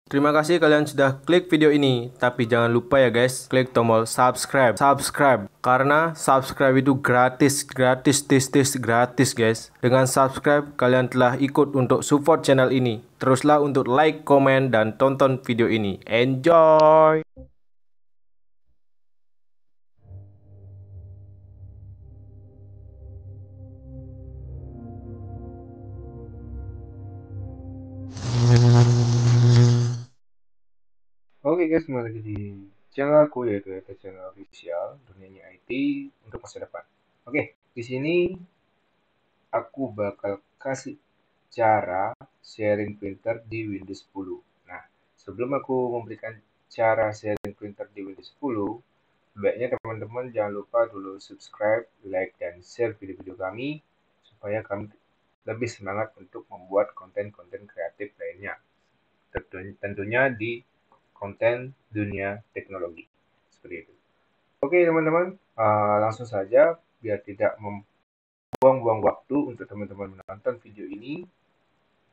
Terima kasih kalian sudah klik video ini. Tapi jangan lupa ya guys, klik tombol subscribe. Karena subscribe itu gratis gratis guys. Dengan subscribe kalian telah ikut untuk support channel ini. Teruslah untuk like, komen, dan tonton video ini. Enjoy! Oke guys, kembali lagi di channel aku, yaitu channel official dunianya IT untuk masa depan. Oke, di sini aku bakal kasih cara sharing printer di Windows 10. Nah, sebelum aku memberikan cara sharing printer di Windows 10, sebaiknya teman-teman jangan lupa dulu subscribe, like, dan share video-video kami supaya kami lebih semangat untuk membuat konten-konten kreatif lainnya. Tentunya di konten dunia teknologi seperti itu. Oke teman-teman, langsung saja biar tidak membuang-buang waktu untuk teman-teman menonton video ini.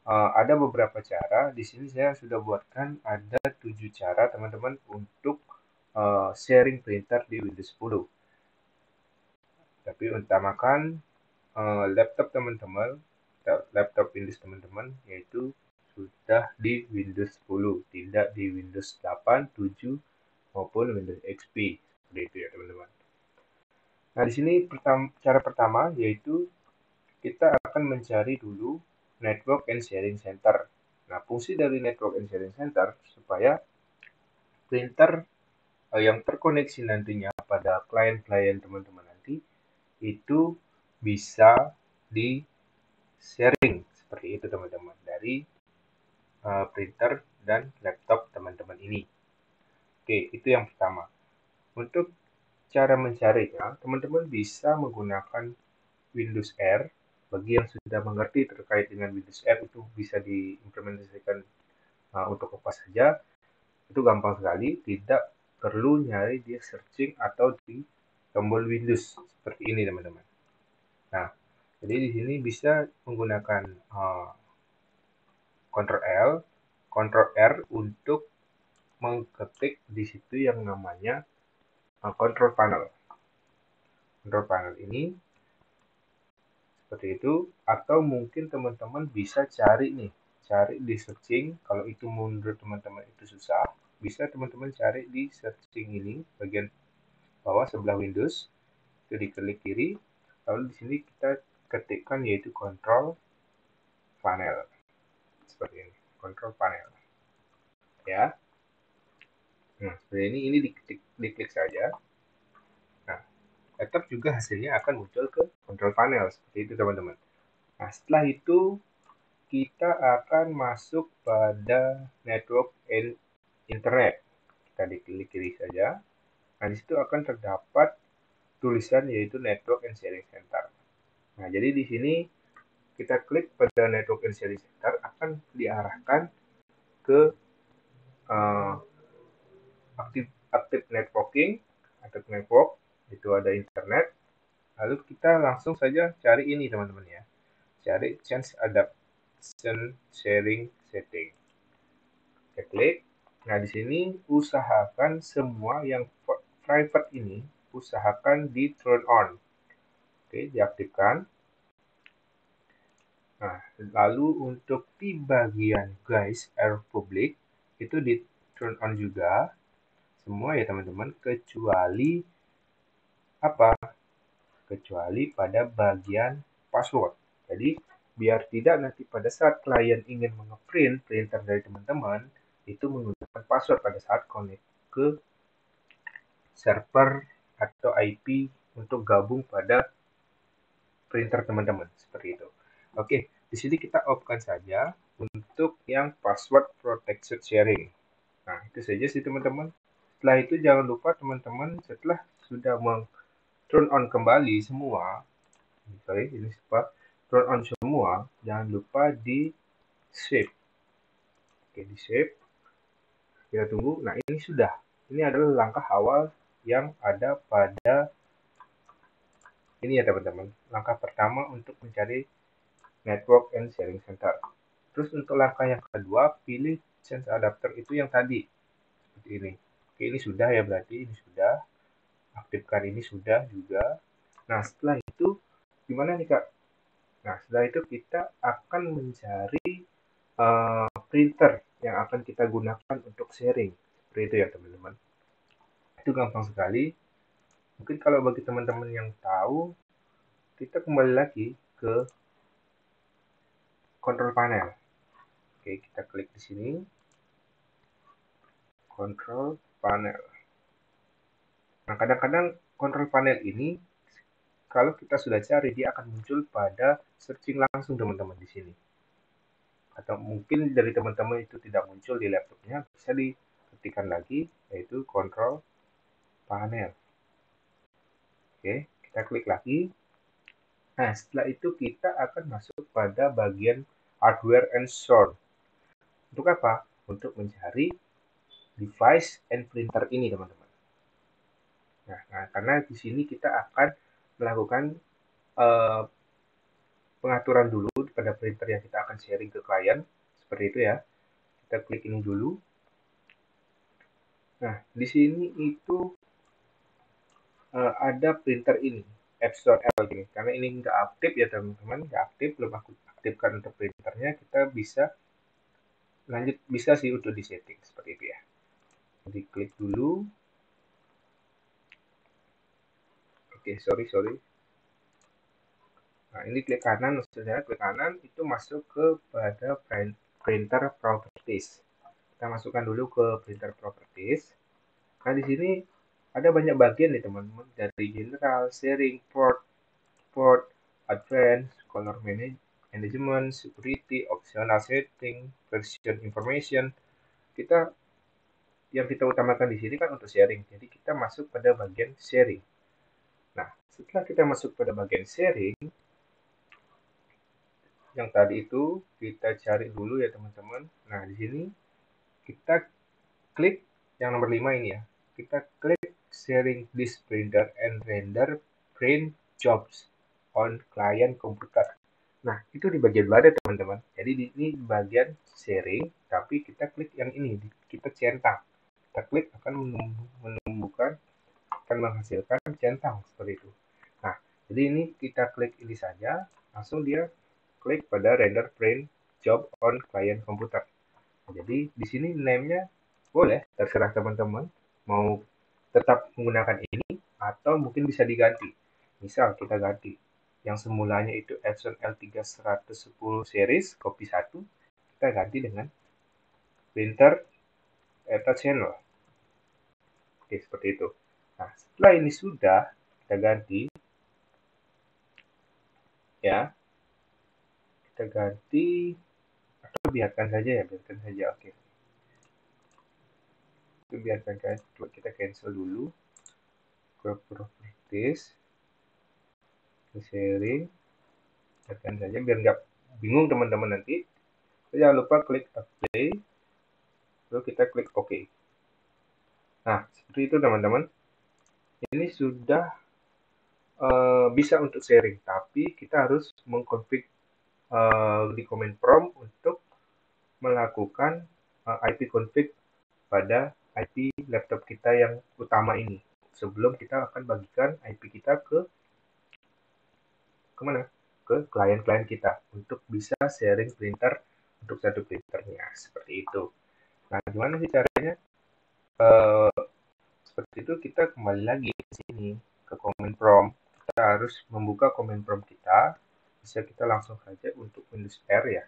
Ada beberapa cara. Di sini saya sudah buatkan ada 7 cara teman-teman untuk sharing printer di Windows 10. Tapi utamakan laptop teman-teman, laptop Windows teman-teman, yaitu sudah di Windows 10, tidak di Windows 8, 7, maupun Windows XP. Seperti itu ya teman-teman. Nah di sini cara pertama yaitu kita akan mencari dulu Network and Sharing Center. Nah fungsi dari Network and Sharing Center supaya printer yang terkoneksi nantinya pada klien-klien teman-teman nanti itu bisa di sharing seperti itu teman-teman dari printer dan laptop teman-teman ini. Oke, itu yang pertama. Untuk cara mencarinya, teman-teman bisa menggunakan Windows R. Bagi yang sudah mengerti terkait dengan Windows R itu bisa diimplementasikan untuk apa saja. Itu gampang sekali, tidak perlu nyari di searching atau di tombol Windows seperti ini teman-teman. Nah, jadi di sini bisa menggunakan Ctrl L, Ctrl R untuk mengetik di situ yang namanya control panel. Control panel ini seperti itu, atau mungkin teman-teman bisa cari di searching. Kalau itu menurut teman-teman itu susah, bisa teman-teman cari di searching ini bagian bawah sebelah Windows, itu diklik kiri, lalu di sini kita ketikkan yaitu control panel seperti ini, control panel ya. Nah seperti ini diklik saja. Nah tetap juga hasilnya akan muncul ke control panel seperti itu teman-teman. Nah setelah itu kita akan masuk pada network and internet. Kita diklik kiri saja. Nah, di situ akan terdapat tulisan yaitu Network and Sharing Center. Nah, jadi di sini kita klik pada Network and Sharing Center akan diarahkan ke uh, aktif networking, aktif network, itu ada internet. Lalu kita langsung saja cari ini teman-teman ya. Cari Change Adaptation Sharing Setting. Kita klik. Nah, di sini usahakan semua yang private ini usahakan di turn on. Oke, diaktifkan. Nah, lalu untuk di bagian guys air public itu di turn on juga semua ya teman-teman, kecuali apa? Kecuali pada bagian password. Jadi biar tidak nanti pada saat klien ingin mengeprint printer dari teman-teman itu menggunakan password pada saat connect ke server atau IP untuk gabung pada printer teman-teman seperti itu. Oke, di sini kita off-kan saja untuk yang password protected sharing. Nah, itu saja sih teman-teman. Setelah itu jangan lupa teman-teman setelah sudah turn on kembali semua, ini turn on semua, jangan lupa di save. Oke, di save. Kita tunggu. Nah, ini sudah. Ini adalah langkah awal yang ada pada ini ya teman-teman. Langkah pertama untuk mencari Network and Sharing Center. Terus untuk langkah yang kedua, pilih sense adapter itu yang tadi seperti ini. Oke, ini sudah ya, berarti ini sudah. Aktifkan ini sudah juga. Nah, setelah itu gimana nih Kak? Nah, setelah itu kita akan mencari printer yang akan kita gunakan untuk sharing. Seperti itu ya teman-teman. Itu gampang sekali. Mungkin kalau bagi teman-teman yang tahu, kita kembali lagi ke control panel. Oke, kita klik di sini. Control panel. Nah, kadang-kadang control panel ini kalau kita sudah cari, dia akan muncul pada searching langsung teman-teman di sini. Atau mungkin dari teman-teman itu tidak muncul di laptopnya, bisa diketikkan lagi, yaitu control panel. Oke, kita klik lagi. Nah, setelah itu kita akan masuk pada bagian hardware and sound. Untuk apa? Untuk mencari device and printer ini, teman-teman. Nah, karena di sini kita akan melakukan pengaturan dulu pada printer yang kita akan sharing ke klien. Seperti itu ya. Kita klik ini dulu. Nah, di sini itu ada printer ini, Epson L ini. Karena ini nggak aktif ya teman-teman, nggak aktif, belum aku aktifkan untuk printernya, kita bisa lanjut, bisa sih untuk disetting seperti itu ya. Jadi klik dulu. Oke, sorry. Nah, ini klik kanan, maksudnya klik kanan itu masuk ke pada printer properties. Kita masukkan dulu ke printer properties. Nah, di sini ada banyak bagian nih teman-teman, dari general, sharing, port, advanced, color management, security, optional setting, version information. Yang kita utamakan di sini kan untuk sharing. Jadi kita masuk pada bagian sharing. Nah, setelah kita masuk pada bagian sharing, yang tadi itu kita cari dulu ya teman-teman. Nah, di sini kita klik yang nomor 5 ini ya. Kita klik sharing this printer and render print jobs on client computer. Nah, itu di bagian mana teman-teman? Jadi ini bagian sharing, tapi kita klik yang ini, kita centang. Kita klik akan menumbuhkan, akan menghasilkan centang seperti itu. Nah, jadi ini kita klik ini saja, langsung dia klik pada render print job on client computer. Nah, jadi di sini name-nya boleh, terserah teman-teman mau tetap menggunakan ini atau mungkin bisa diganti. Misal kita ganti yang semulanya itu Epson L3110 series copy 1, kita ganti dengan printer Eta channel. Oke, seperti itu. Nah, setelah ini sudah kita ganti ya, kita ganti atau biarkan saja ya, biarkan saja. Oke, itu biarkan saja. Coba kita cancel dulu ke properties, ke sharing, biarkan saja biar nggak bingung teman-teman nanti. Jangan lupa klik apply, lalu kita klik OK. Nah, seperti itu teman-teman. Ini sudah bisa untuk sharing, tapi kita harus mengkonfig di command prompt untuk melakukan IP config pada IP laptop kita yang utama ini. Sebelum kita akan bagikan IP kita ke kemana? Ke klien-klien kita untuk bisa sharing printer untuk satu printernya. Seperti itu. Nah, gimana sih caranya? Seperti itu kita kembali lagi ke sini ke command prompt. Kita harus membuka command prompt kita. Bisa kita langsung saja untuk Windows R ya.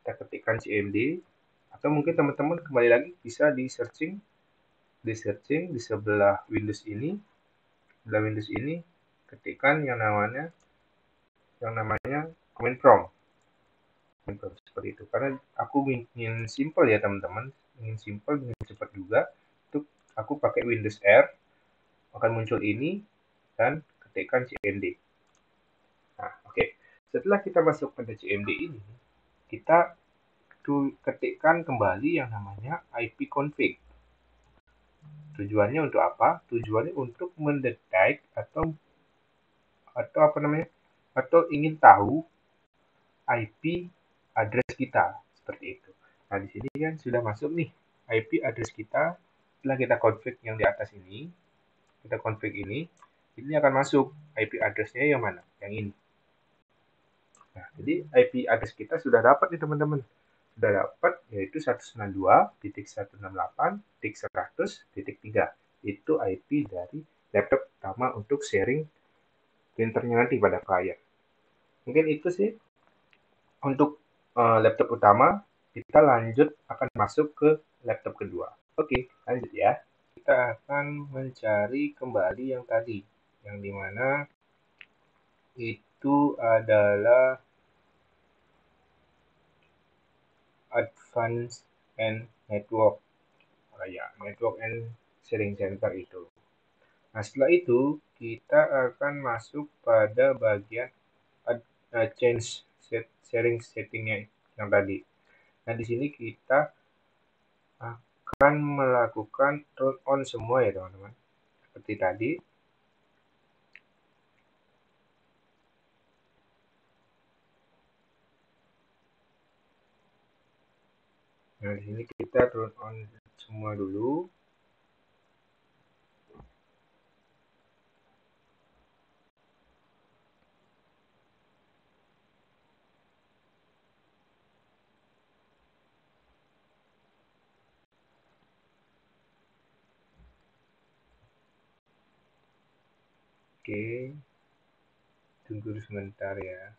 Kita ketikkan cmd atau mungkin teman-teman kembali lagi bisa di searching di sebelah Windows ini, ketikkan yang namanya command prompt seperti itu. Karena aku ingin simple ya teman-teman, ingin cepat juga. Untuk aku pakai Windows R, akan muncul ini dan ketikkan cmd. Nah, oke. Setelah kita masuk pada cmd ini, kita ketikkan kembali yang namanya IP config. Tujuannya untuk apa? Tujuannya untuk mendetek atau ingin tahu IP address kita seperti itu. Nah, di sini kan sudah masuk nih IP address kita. Setelah kita config yang di atas ini, kita config ini akan masuk IP address-nya yang mana? Yang ini. Nah, jadi IP address kita sudah dapat nih teman-teman. Sudah dapat yaitu 192.168.100.3. Itu IP dari laptop utama untuk sharing printernya nanti pada klien. Mungkin itu sih untuk laptop utama. Kita lanjut akan masuk ke laptop kedua. Oke, lanjut ya. Kita akan mencari kembali yang tadi, yang dimana itu adalah Advanced and Network. Ya, Network and Sharing Center itu. Nah, setelah itu kita akan masuk pada bagian change sharing settingnya yang tadi. Nah, di sini kita akan melakukan turn on semua ya teman-teman. Seperti tadi. Nah, di sini kita turn on semua dulu. Oke, tunggu sebentar ya.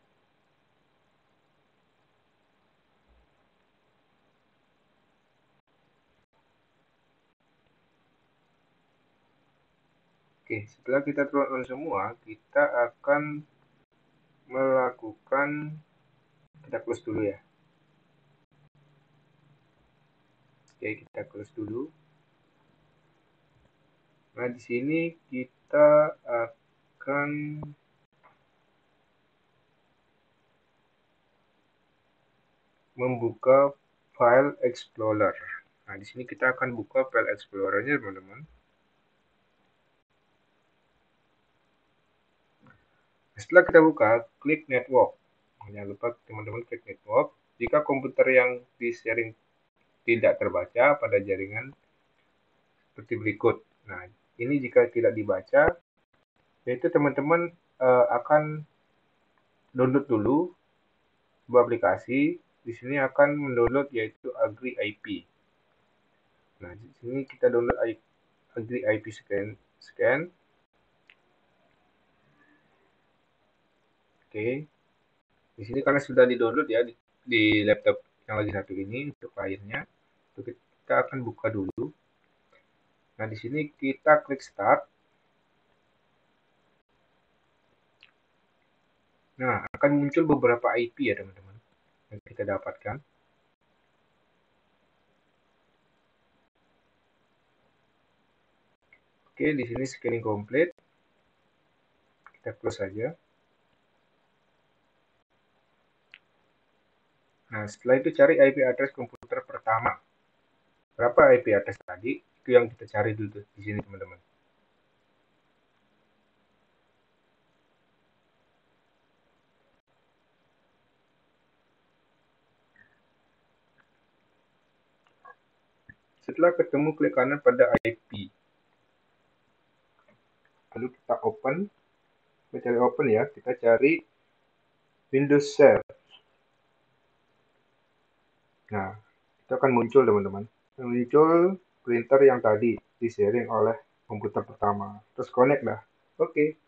Oke, setelah kita turn on semua, kita akan melakukan, kita close dulu ya. Oke, kita close dulu. Nah, di sini kita akan membuka file explorer. Nah, di sini kita akan buka file explorer-nya, teman-teman. Setelah kita buka, klik network. Jangan lupa teman-teman klik network. Jika komputer yang di-sharing tidak terbaca pada jaringan seperti berikut. Nah, ini jika tidak dibaca, yaitu teman-teman akan download dulu sebuah aplikasi. Di sini akan mendownload yaitu Agri IP. Nah, di sini kita download Agri IP scan. Oke. Di sini karena sudah di-download ya di laptop yang lagi satu ini untuk kliennya. Kita akan buka dulu. Nah, di sini kita klik start. Nah, akan muncul beberapa IP ya, teman-teman, yang kita dapatkan. Oke, di sini scanning komplit. Kita close saja. Nah, setelah itu cari IP address komputer pertama. Berapa IP address tadi? Itu yang kita cari dulu di sini, teman-teman. Setelah ketemu, klik kanan pada IP. Lalu kita open. Kita cari open ya. Kita cari Windows Share. Nah, itu akan muncul, teman-teman. Muncul printer yang tadi di-sharing oleh komputer pertama. Terus connect dah. Oke.